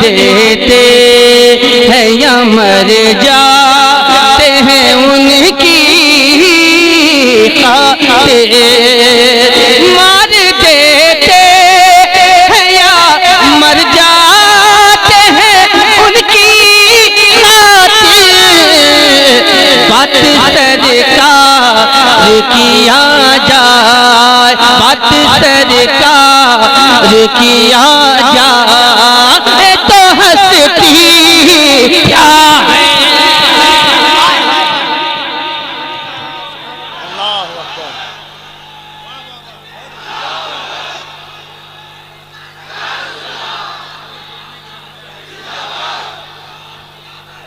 देते हैं या मर जाते हैं उनकी खातिर, मार देते हैं या मर जाते हैं उनकी खातिर। बात सरकार किया जाए, बात सरकार किया जाए तो हंसती क्या है।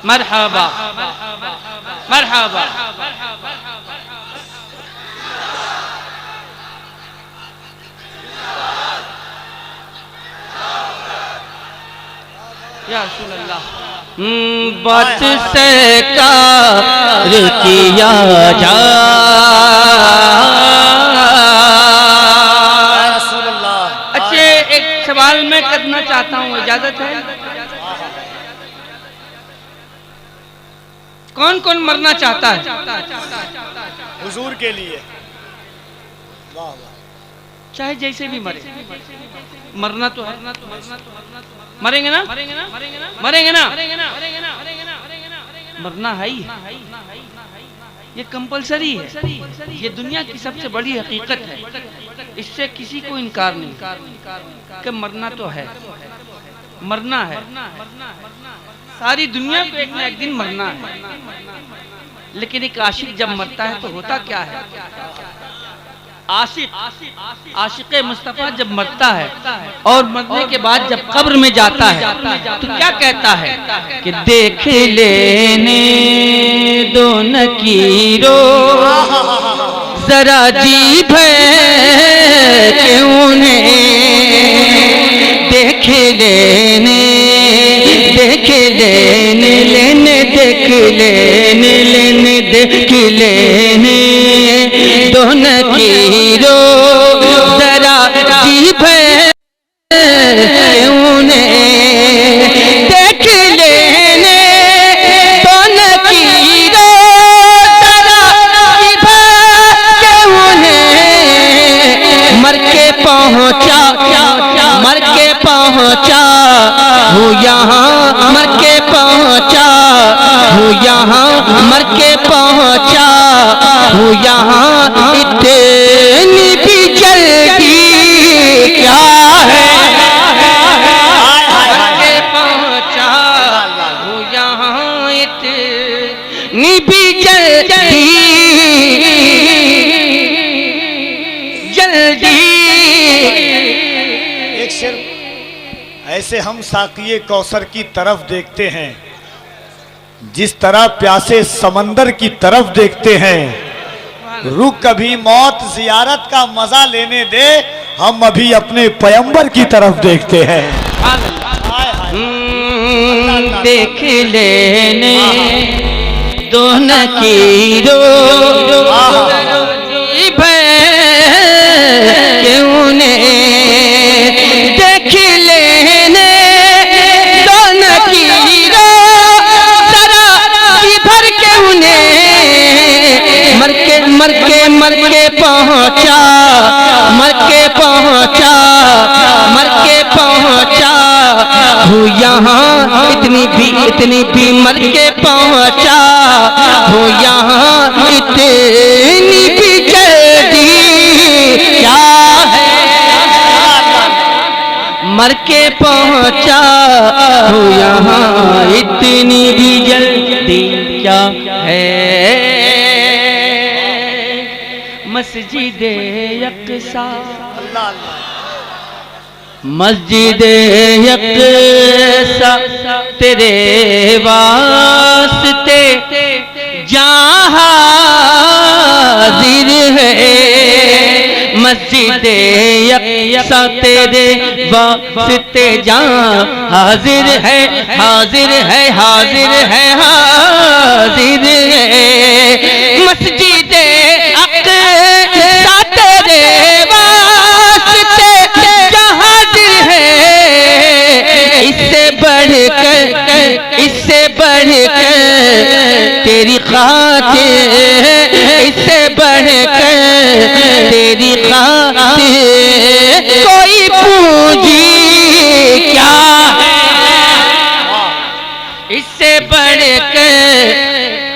मरहबा मरहबा। या रसूल अल्लाह। बात सरकार किया जाए। अच्छे एक सवाल मैं करना चाहता हूँ, इजाजत है? कौन कौन मरना चाहता है हुजूर के लिए? चाहे जैसे भी मरे, मरना तो है। मरेंगे ना, मरेंगे ना, मरना है ही, ये कंपलसरी है। ये दुनिया की सबसे बड़ी हकीकत है, इससे किसी को इनकार नहीं कि मरना तो है, मरना है। सारी दुनिया को एक न एक दिन मरना है। लेकिन एक आशिक जब मरता है तो होता क्या है? आशिक मुस्तफा जब मरता है और मरने के बाद जब कब्र में जाता है तो क्या कहता है कि देख लेने दो नकीरों जरा जी भर के उन्हें, देख लेने देख लेने लेने देख लेने लेने देख लेने दो नकीरों जरा जी भर उन्हें, देख लेने दो नकीरों जरा जी भर उन्हें। मर के पहुँचा मर के पहुँचा हूँ यहाँ, मर के पहुँचा हूँ यहाँ, मर के पहुँचा हूँ यहाँ। इतनी भी जल्दी क्या है, मर के पहुँचा हूँ यहाँ। इतनी भी जल्दी जल्दी। एक शेर ऐसे हम साकिए कौसर की तरफ देखते हैं, जिस तरह प्यासे समंदर की तरफ देखते हैं। रुक कभी मौत जियारत का मजा लेने दे, हम अभी अपने पैगंबर की तरफ देखते हैं। देख लेने दो नकीरों क्यों ने, देख लेने दो नकीरों जरा भर के उन्हें। मर के मर के मर के पहुँचा, मर के पहुँचा, मर के पहुँचा हूँ यहाँ। इतनी भी मर के पहुँचा हूँ यहाँ। इतनी भी जल्दी क्या है, मर के पहुँचा हूँ यहाँ। इतनी भी जल्दी क्या है। मस्जिदे यक्सा, मस्जिदे यक्सा तेरे वास्ते जहाँ हाजिर है। मस्जिदे यक्सा तेरे वास्ते जहाँ हाजिर है, हाजिर है, हाजिर है, हाजिर है। मस्जिदे अक़सा तेरे वास्ते जहाँ हाजिर है। इससे बड़ा खातिर, इससे बढ़कर तेरी खातिर कोई पूंजी क्या है, इससे बढ़कर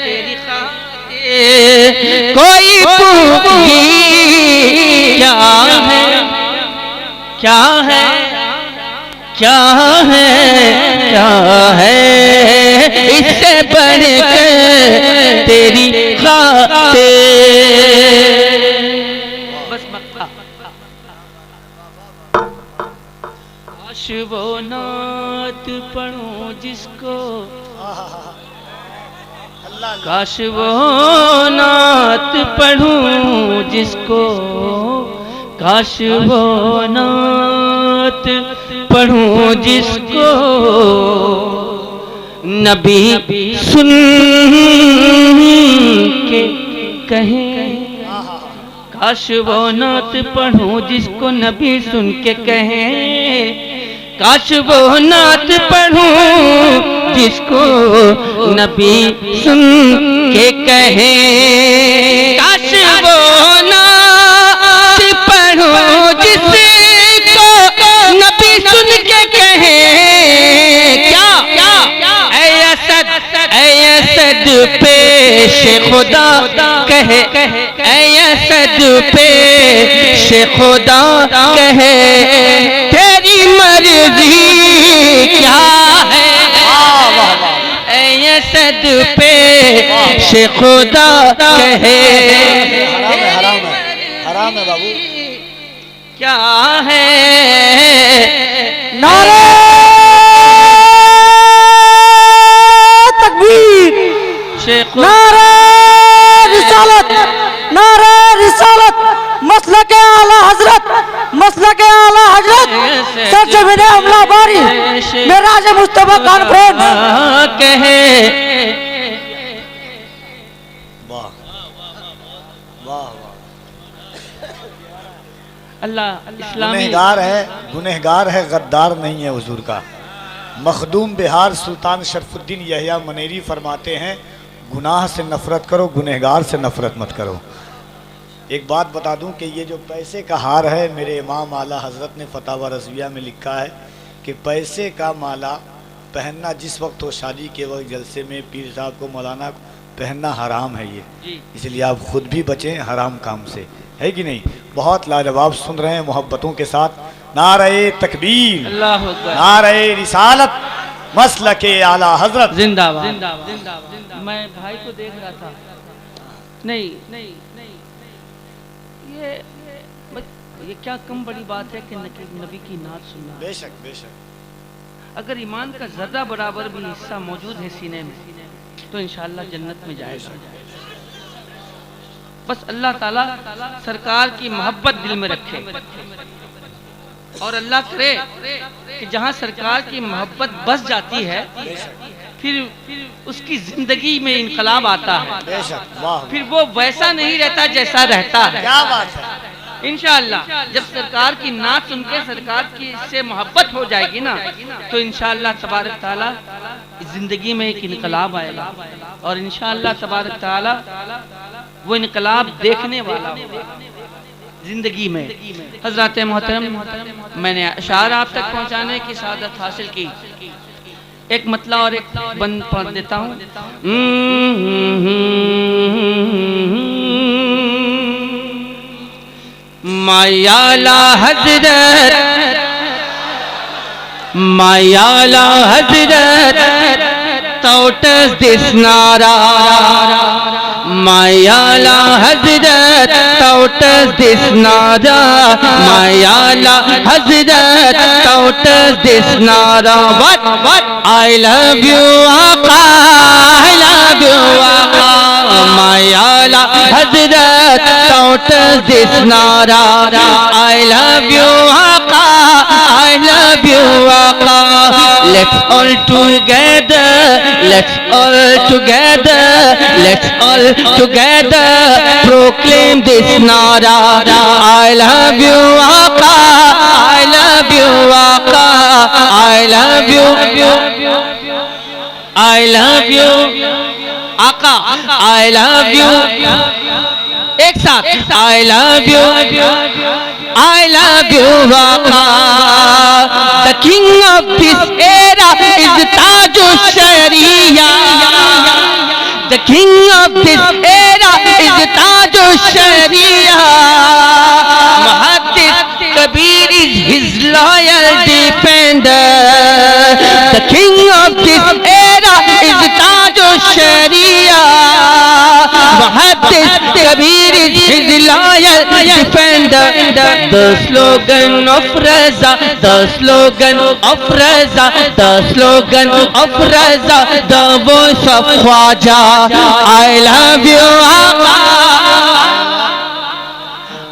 तेरी खातिर कोई पूंजी क्या है, क्या है, क्या है, क्या है, इससे बढ़कर तेरी खातिर। बस मक्का। काश वो नात पढ़ूं जिसको, काश वो नात पढ़ूं जिसको, काश वो नात पढ़ूं जिसको नबी सुन के कहे, काश वो नात पढ़ूं जिसको नबी सुन के कहे, काश वो नात पढ़ूं जिसको नबी सुन के कहे, काश वो नात पढ़ूं जिसको नबी सुन के कहे, क्या ऐ असद पेश खुदा कहे, ऐ असद पेश खुदा कहे, तेरी मर्जी क्या है, ऐ असद पेश खुदा कहे, हराम है बाबू, क्या है, नारे तकबीर, नारे रिसालत, नारे रिसालत, मसलक आला हजरत, मसलक आला हजरत, सरजमीन अमला बारी मेराज मुस्तफा कॉन्फ्रेंस कहे। वाह वाह वाह, अल्लाह इस्लामी गुनहगार है गद्दार नहीं है हुजूर का। मखदूम बिहार सुल्तान शरफुद्दीन यहया मनेरी फरमाते हैं, गुनाह से नफरत करो, गुनहगार से नफरत मत करो। एक बात बता दूं कि ये जो पैसे का हार है, मेरे इमाम आला हजरत ने फतावा रज़विया में लिखा है कि पैसे का माला पहनना जिस वक्त हो, शादी के वक्त, जलसे में, पीर साहब को, मौलाना को पहनना हराम है ये, इसलिए आप खुद भी बचें हराम काम से, है कि नहीं। बहुत लाजवाब सुन रहे हैं मोहब्बतों के साथ। नारे तकबीर, अल्लाहु अकबर, नारे रिसालत, मसलके आला हजरत जिंदाबाद। मैं भाई को देख रहा था, नहीं ये क्या कम बड़ी बात है कि नबी की नात सुनना। बेशक बेशक, अगर ईमान का जर्रा बराबर भी हिस्सा मौजूद है सीने में तो इंशाअल्लाह जन्नत में जाएगा। बस अल्लाह ताला सरकार की मोहब्बत दिल में रखे और अल्लाह करे कि जहाँ सरकार की मोहब्बत बस जाती है फिर उसकी जिंदगी में इनकलाब आता है, बेशक, वाह, फिर वो वैसा नहीं रहता जैसा रहता है। क्या बात है। इंशाअल्लाह जब सरकार की नात सुन के सरकार की से मोहब्बत हो जाएगी ना तो इंशाअल्लाह तबारक ताला जिंदगी में एक इनकलाब आएगा और इंशाअल्लाह तबारक ताला वो इनकलाब देखने वाला होगा जिंदगी में। हजरत मोहतरम, मैंने अशार आप तक पहुंचाने की सादत हासिल की। एक मतला और एक बंद पढ़ देता हूँ। मायाला हजरत, मायाला हजरत, तोटस दिस नारा, मायाला हजरत, तोटस दिस नारा, मायाला हजरत, तोटस दिस नारा। What? I love you आका, I love you आका, मायाला हजरत, तोटस दिस नारा, I love you आका, I love you आका। Let's all together, let's all together, let's all together proclaim this nara, I love you आका, I love you आका, I love you, I love you, आका आई love you, एक साथ I love you, I love you आका। The king of this era is Taju Sharia, the king of this era is Taju Sharia. Muhaddis Kabir is his loyal defender, the king of this era is Taju Sharia. Muhaddis Kabir is his loyal defender, the slogan of Raza, the slogan of Raza, the slogan of Raza, the voice of Khwaja. I love you Aqa,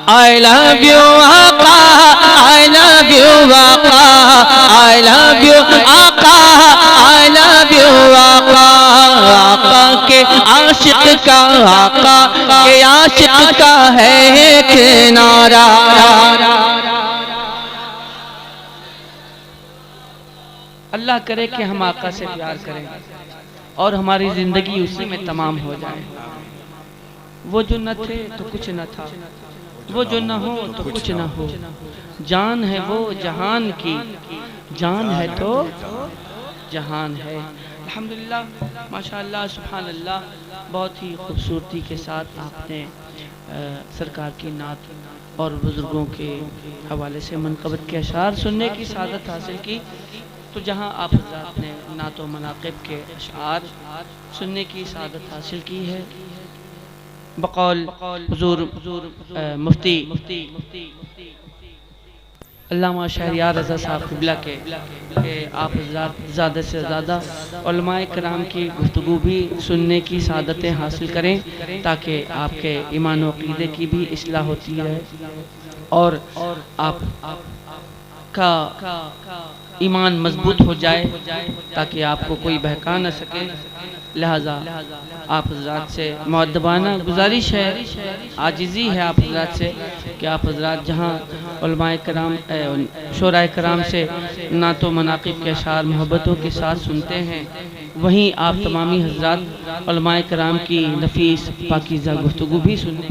I love you Aqa, I love you Aqa, I love you Aqa, I love you Aqa। आका के आशिक का, आका के आशिक का है एक नारा। अल्लाह करे कि हम आका से प्यार करें और हमारी जिंदगी उसी में तमाम हो जाए। वो जो न थे तो कुछ न था, वो जो न हो तो कुछ न हो। जान है वो जहान की, जान है तो जहान है। अल्हम्दुलिल्लाह माशाअल्लाह सुभान अल्लाह, बहुत ही खूबसूरती के साथ आपने सरकार की नात और बुज़ुर्गों के हवाले से मनक़बत के अशार सुनने की सादत हासिल की। तो जहाँ आप हज़रात ने नात व मनाक़िब के अशार सुनने की सादत हासिल की है, बक़ौल हुज़ूर मुफ्ती अल्लामा शहरियार रज़ा साहब क़िबला के आप ज़्यादा से ज़्यादा उलमाए किराम की गुफ्तगू भी सुनने की सादतें हासिल करें, ताकि आपके ईमान व अक़ीदे की भी इस्लाह होती है और आप का ईमान मजबूत हो जाए, ताकि आपको कोई बहका न सके। लिहाजा आप हज़रात से मुअद्दबाना गुजारिश है, आजिज़ी है आप हज़रात से कि आप हज़रात जहाँ उलमाए कराम शोराए कराम से नातो मनाक़िब के अशार मोहब्बतों के साथ सुनते हैं, वहीं आप तमामी हज़रात उलमाए कराम की नफीस पाकीज़ा गुफ्तगू भी सुनने।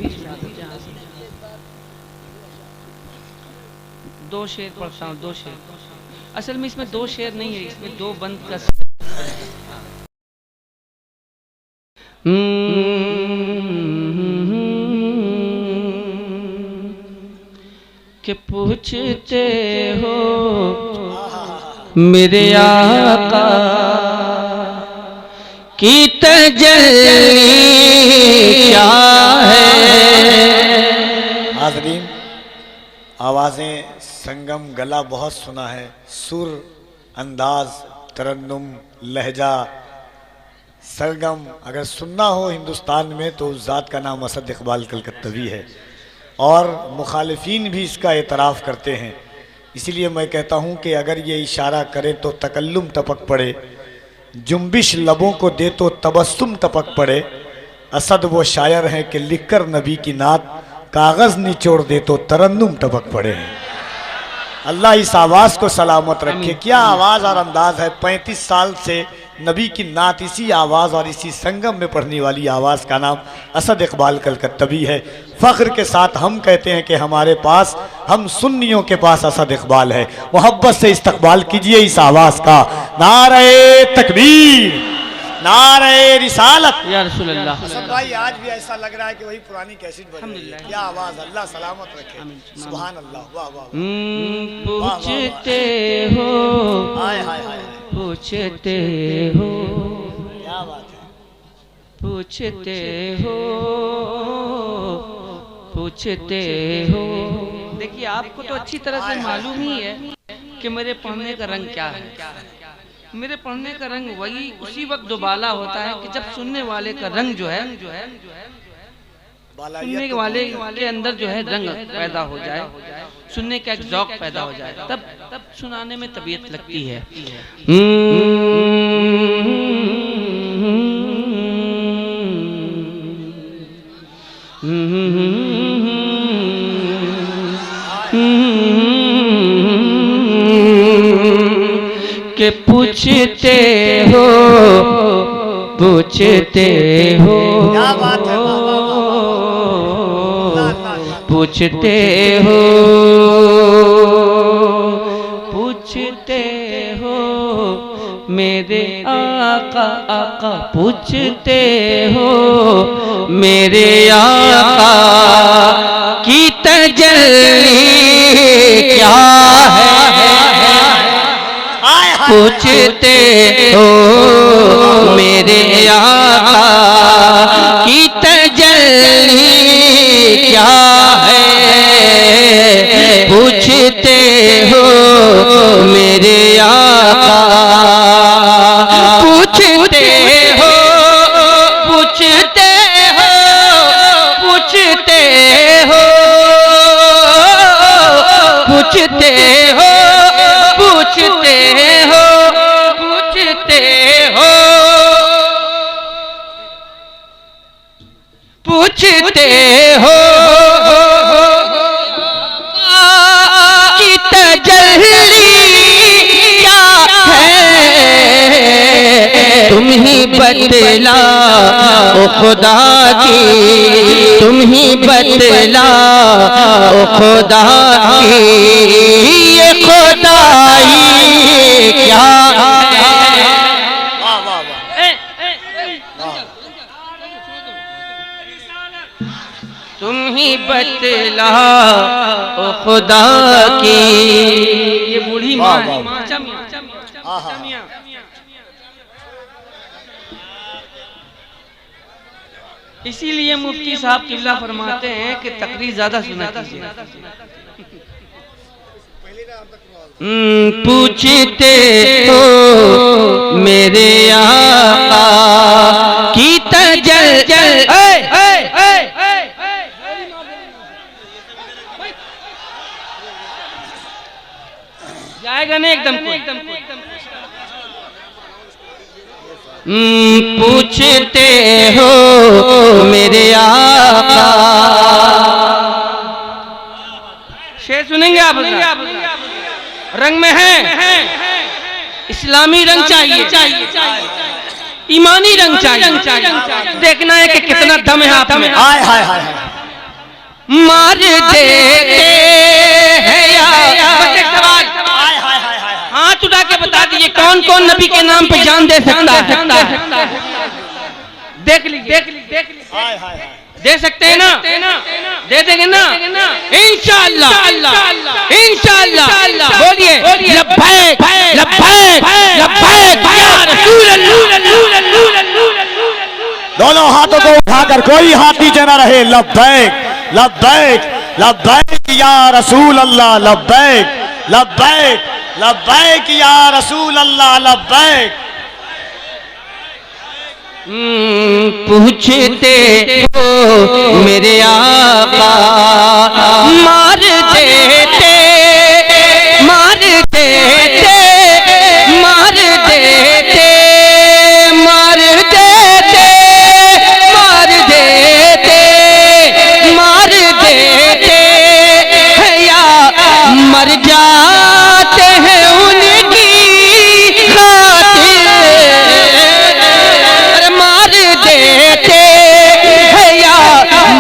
दो शेर पढ़ता हूँ, दो शेर। असल में इसमें दो शेर नहीं है, इसमें दो बंद का कि पूछते हो मेरे आका की तजल्ली क्या है। हाज़रीन, आवाज़ें, संगम, गला बहुत सुना है, सुर, अंदाज, तरन्नुम, लहजा, सरगम अगर सुनना हो हिंदुस्तान में तो उस ज़ात का नाम असद इकबाल कलकत्तवी है और मुखालिफीन भी इसका एतराफ़ करते हैं। इसीलिए मैं कहता हूँ कि अगर ये इशारा करे तो तकल्लुम टपक पड़े, जुम्बिश लबों को दे तो तबस्सुम टपक पड़े। असद वो शायर हैं कि लिखकर नबी की नात कागज़ निचोड़ दे तो तरन्नुम टपक पड़े। अल्लाह इस आवाज़ को सलामत रखे। क्या आवाज़ और अंदाज़ है। 35 साल से नबी की नात इसी आवाज़ और इसी संगम में पढ़ने वाली आवाज़ का नाम असद इकबाल कलकत्तवी है। फ़ख्र के साथ हम कहते हैं कि हमारे पास, हम सुन्नियों के पास असद इकबाल है। मोहब्बत से इस्तकबाल कीजिए इस आवाज़ का। नारे तकबीर, नारे रिसालत या रसूल अल्लाह। असद भाई, आज भी ऐसा लग रहा है कि वही पुरानी कैसेट बज रही है। क्या आवाज़, अल्लाह सलामत रखे। सुभान अल्लाह, वाह वाह। पूछते हो, हाय हाय हाय, पूछते हो, क्या बात है, पूछते हो, पूछते हो। देखिए, आपको तो अच्छी तरह से मालूम ही है कि मेरे पढ़ने का रंग क्या है। मेरे पढ़ने का रंग वही उसी वक्त दुबाला होता है कि जब सुनने वाले का रंग जो है, सुनने वाले के अंदर जो है रंग पैदा हो जाए, सुनने का एक ज़ौक़ पैदा हो जाए, तब सुनाने में तबीयत लगती है। कि पूछते हो पूछते हो, क्या बात है, पूछते हो, पूछते हो मेरे आका, आका पूछते हो मेरे आका की तजल्ली क्या है, पूछते हो मेरे आका की तजल्ली क्या है, पूछते हो मेरे आका, पूछते हो, पूछते हो, पूछते हो, पूछते हो, पूछते हो, पूछते हो, पूछते हो कि तजल्ली क्या है, तुम ही बतला ओ खुदा की, तुम ही बतला ओ खुदा की ये खुदाई क्या है। तुम ही बतला ओ खुदा की, ये बूढ़ी माँ है। इसीलिए मुफ्ती साहब किबला फरमाते हैं कि तकरीर ज्यादा सुना कीजिए। पूछते हो मेरे आका की तजल्ली, जाएगा नहीं एकदम को, पूछते हो मेरे आका, शेर सुनेंगे आप, रंग में है इस्लामी रंग चाहिए, ईमानी रंग चाहिए, देखना है कि कितना दम है आप में। हाय हाय हाय, मार देते हैं हाथ उठा के बता दीजिए कौन कौन नबी के नाम पे जान दे सकता है। देख लीजिए, दे सकते हैं ना, दे देंगे ना इंशाअल्लाह, इंशाअल्लाह। बोलिए लब्बैक लब्बैक लब्बैक या रसूल अल्लाह। दोनों हाथों को उठाकर कोई हाथ नीचे ना रहे। लब्बैक लब्बैक लब्बैक या रसूल अल्लाह, लब्बैक लब्बैक लब्बैक या रसूल अल्लाह, लब्बैक। पूछते हो मेरे आका, मार देते, मार देते, मार देते, मार देते, मार देते, मार देते या मर जाते हैं उनकी खातिर, मार देते हैं या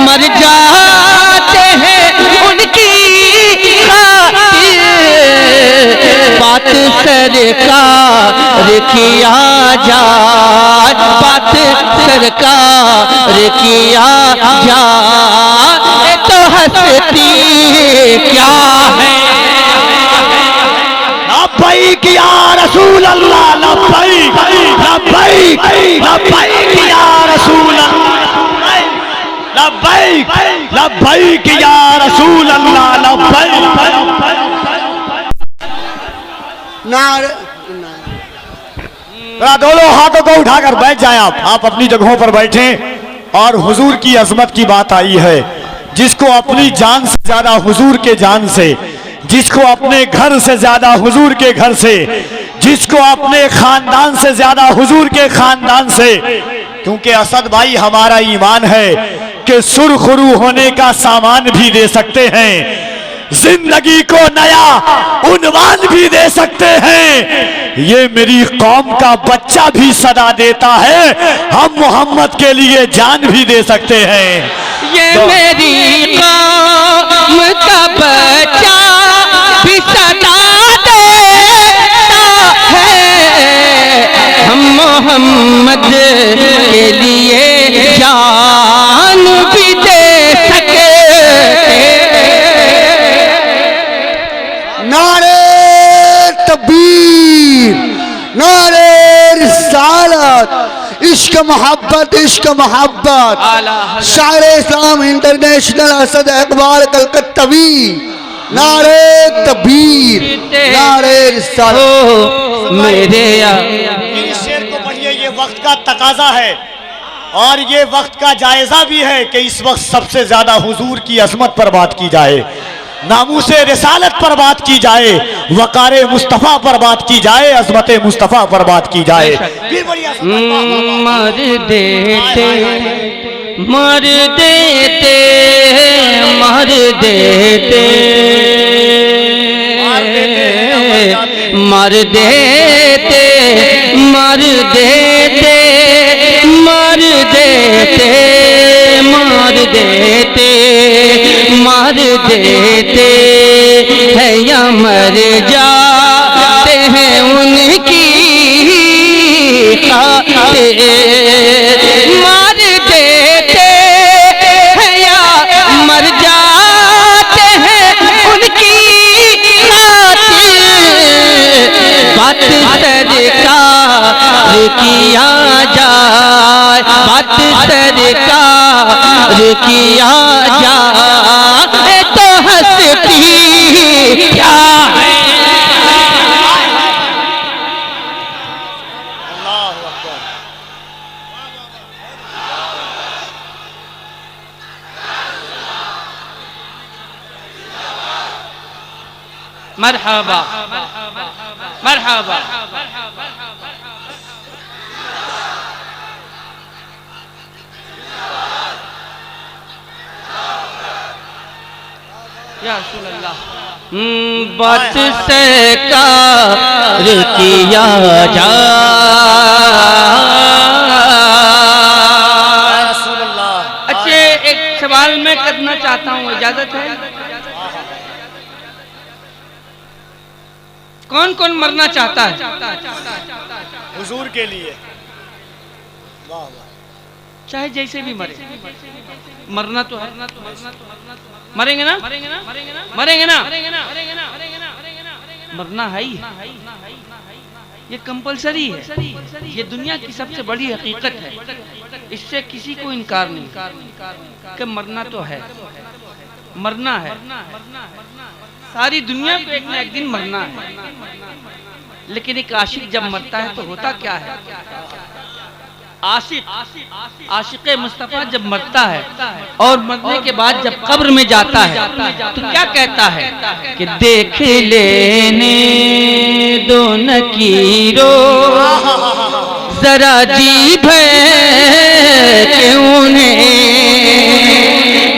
मर जाते हैं उनकी खातिर। बात सरकार किया जाए, बात सरकार किया जाए तो हंसती क्या है। लब्बैक या रसूल अल्लाह, लब्बैक लब्बैक लब्बैक या रसूल अल्लाह, लब्बैक लब्बैक या रसूल अल्लाह, लब्बैक। दोनों हाथों को उठाकर बैठ जाएं। आप अपनी जगहों पर बैठें। और हुजूर की अजमत की बात आई है, जिसको अपनी जान से ज्यादा हुजूर के जान से, जिसको अपने घर से ज्यादा हुजूर के घर से, जिसको अपने खानदान से ज्यादा हुजूर के खानदान से। क्योंकि असद भाई हमारा ईमान है कि सुरखरू होने का सामान भी दे सकते हैं, जिंदगी को नया उन्वान भी दे सकते हैं। ये मेरी कौम का बच्चा भी सदा देता है, हम मोहम्मद के लिए जान भी दे सकते हैं। ये मेरी कौम का बच्चा भी सदा देता है, हम मोहम्मद के लिए जान भी दे सकते। नारे तकबीर, नारे रिसालत, इश्क मोहब्बत, इश्क मोहब्बत। शायर इस्लाम इंटरनेशनल असद इकबाल कलकत्तवी, नारे तकबीर, नारे रिसालत। मेरे इस शेर को पढ़िए, ये वक्त का तकाजा है और ये वक्त का जायजा भी है कि इस वक्त सबसे ज्यादा हुजूर की अजमत पर बात की जाए, नामूसे रिसालत पर बात की जाए, वकारे मुस्तफ़ा पर बात की जाए, अजमत मुस्तफ़ा पर बात की जाए। मर देते, मर देते, मर देते, मर देते, मर देते, मर देते, मर देते, मर देते है या मर जाते हैं उनकी खातिर, मर देते हैं या मर जाते हैं उनकी खातिर। बात सरकार किया जाए, बात सरकार किया जाए तो हंसती क्या है। मरहबा मरहबा। या रसूल अल्लाह। बात सरकार किया जाए। अच्छे एक सवाल मैं करना चाहता हूँ, इजाजत है? कौन कौन मरना चाहता है हुजूर के लिए? वाह वाह। चाहे जैसे भी मरे, मरना तो है। मरेंगे ना, मरेंगे ना, मरेंगे ना, मरना है ही, ये कंपलसरी है। ये दुनिया की सबसे बड़ी हकीकत है, इससे किसी को इनकार नहीं कि मरना तो है, मरना है। सारी दुनिया को एक न एक दिन मरना है। लेकिन एक आशिक जब मरता है तो होता क्या है? आशिक मुस्तफा जब मरता है और मरने के बाद जब कब्र में जाता है तो क्या कहता है कि देख लेने दो नकीरो जरा जी भर के उन्हें,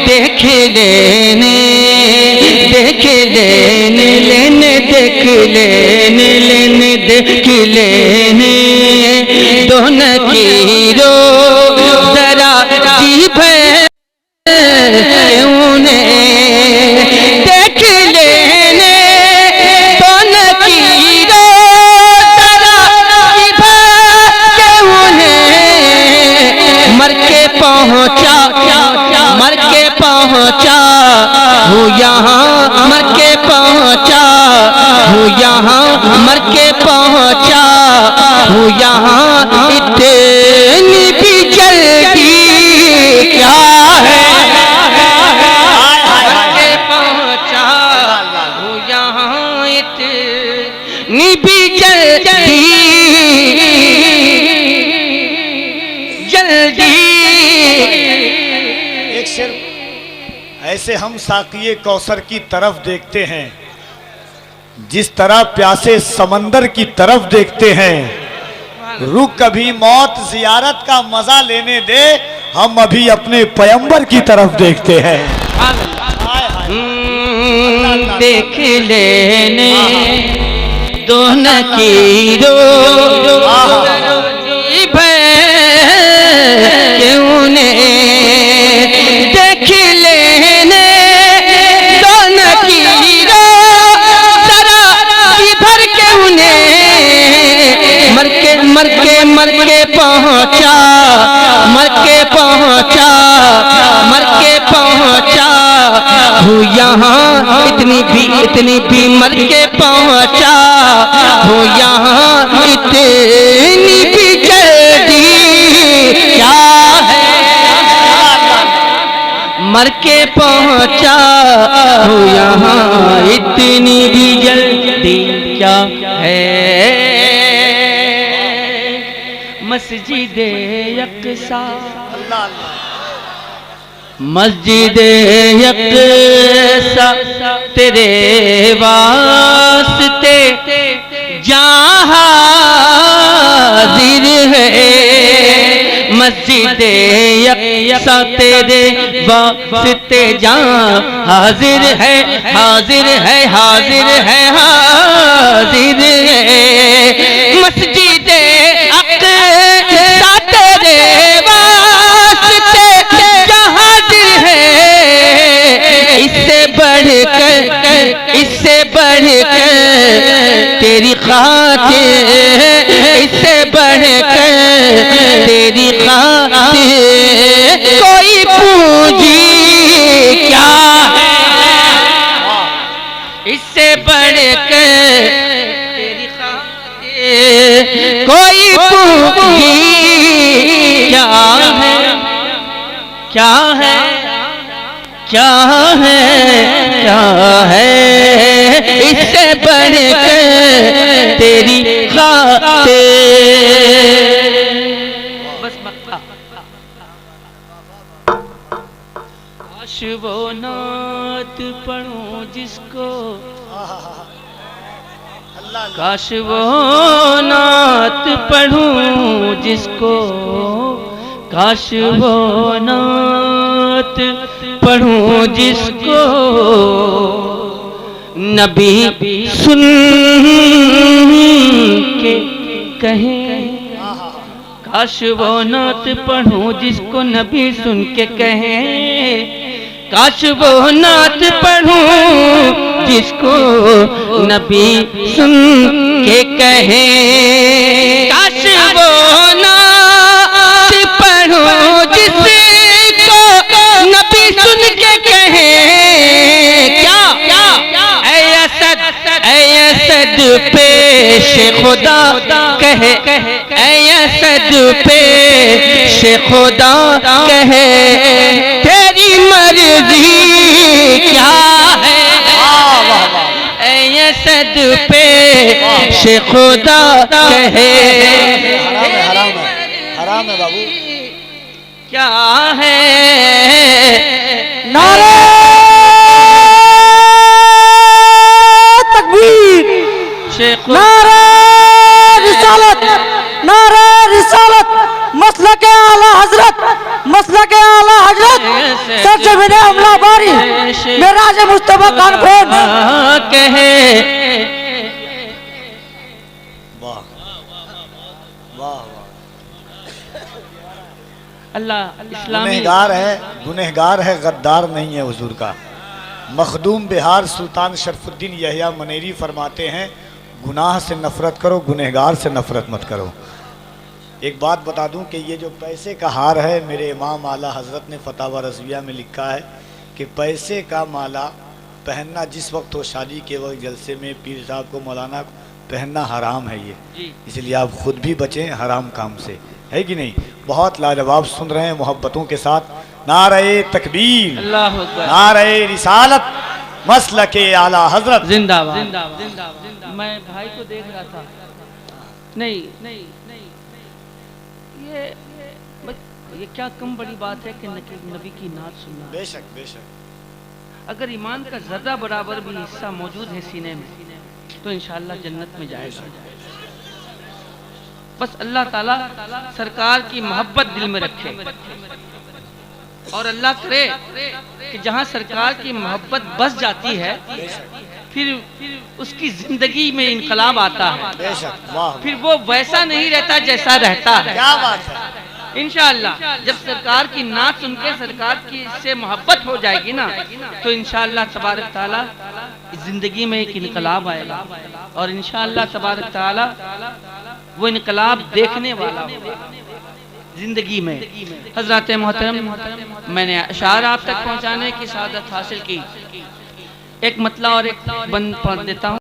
देख लेने, देख लेने, लेने देख लेने, लेने देख लेने दो नकीरो जरा जी भर उन्हें, देख लेने दो नकीरो जरा जी भर उन्हें। मर के पहुँचा, मर के पहुँचा हूँ यहाँ, मर के पहुँचा हूँ यहाँ, मर के पहुँचा हूँ यहाँ। इतनी भी जल्दी क्या है, मर के पहुँचा हूँ यहाँ, इतनी भी जल्दी, जल्दी। एक शेर, ऐसे हम साकिए कौसर की तरफ देखते हैं जिस तरह प्यासे समंदर की तरफ देखते हैं। रुक कभी मौत जियारत का मजा लेने दे, हम अभी अपने पैगंबर की तरफ देखते हैं। देख लेने दो नकीरो क्यों ने देख लेने दो नकीरो जरा इधर क्यों ने मर के पहुंचा हूँ यहाँ इतनी भी मर के पहुंचा हूँ यहाँ इतनी भी जल्दी क्या है मर के पहुंचा हूँ यहाँ इतनी भी जल्दी क्या है मस्जिदे यक्सा मस्जिदे यक्सा तेरे वास्ते जहाँ हाजिर है मस्जिदे यक्सा तेरे वास्ते जहाँ हाजिर है मस्जिदे यक्सा तेरे वास्ते जहाँ हाजिर है इससे बढ़कर तेरी खातिर इससे बढ़कर तेरी खातिर कोई पूंजी क्या है इससे बढ़कर तेरी खातिर कोई पूंजी क्या है इससे बढ़कर तेरी खातिर बस काश वो नात पढ़ूं जिसको काश वो नात पढ़ूं जिसको काश वो नात पढ़ूं जिसको नबी सुन के कहे काश वो नात पढ़ूं जिसको नबी सुन के कहे काश वो नात पढ़ूं जिसको नबी सुन के कहे काश वो नात पढ़ूं जिसको नबी सुन के कहे क्या ऐ असद पेश खुदा कहे ऐ असद पेश खुदा कहे तेरी मर्जी क्या है ऐ असद पेश खुदा कहे हराम है बाबू क्या है नारे तकबीर नारे रिसालत मसलके आला हजरत सर जमीन अमला बारी मेराज मुस्तफा कॉन्फ्रेंस कहे वाह वाह अल्लाह इस्लामी गुनहगार है गद्दार नहीं है हुजूर का। मखदूम बिहार सुल्तान शरफुद्दीन यहिया मनेरी फरमाते हैं गुनाह से नफरत करो, गुनहगार से नफरत मत करो। एक बात बता दूं कि ये जो पैसे का हार है, मेरे इमाम आला हज़रत ने फतावा रज़विया में लिखा है कि पैसे का माला पहनना जिस वक्त हो शादी के वक्त जलसे में पीर साहब को मौलाना पहनना हराम है ये, इसलिए आप खुद भी बचें हराम काम से, है कि नहीं। बहुत लाजवाब सुन रहे हैं मोहब्बतों के साथ। नारे तकबीर, नारे रिसालत, मसलके आला हजरत जिंदाबाद। मैं भाई को देख रहा था, नहीं ये क्या कम बड़ी बात है कि नबी की नात सुनना। बेशक बेशक, अगर ईमान का ज़र्रा बराबर भी हिस्सा मौजूद है सीने में तो इंशाअल्लाह जन्नत में जाएगा। बस अल्लाह ताला सरकार की मोहब्बत दिल में रखे। और अल्लाह करे कि जहाँ सरकार की मोहब्बत बस जाती है फिर उसकी जिंदगी में इनकलाब आता है, बेशक, वाह, फिर वो वैसा नहीं रहता जैसा रहता है। क्या बात है। इंशाअल्लाह जब सरकार की नात सुन के सरकार की से मोहब्बत हो जाएगी ना, तो इंशाअल्लाह तबारक ताला जिंदगी में एक इनकलाब आएगा और इंशाअल्लाह तबारक ताला वो इनकलाब देखने वाला जिंदगी में। हजरत मोहतरम, मैंने अशार आप तक पहुंचाने की सादत हासिल की। एक मतला और एक बंद पढ़ देता हूँ।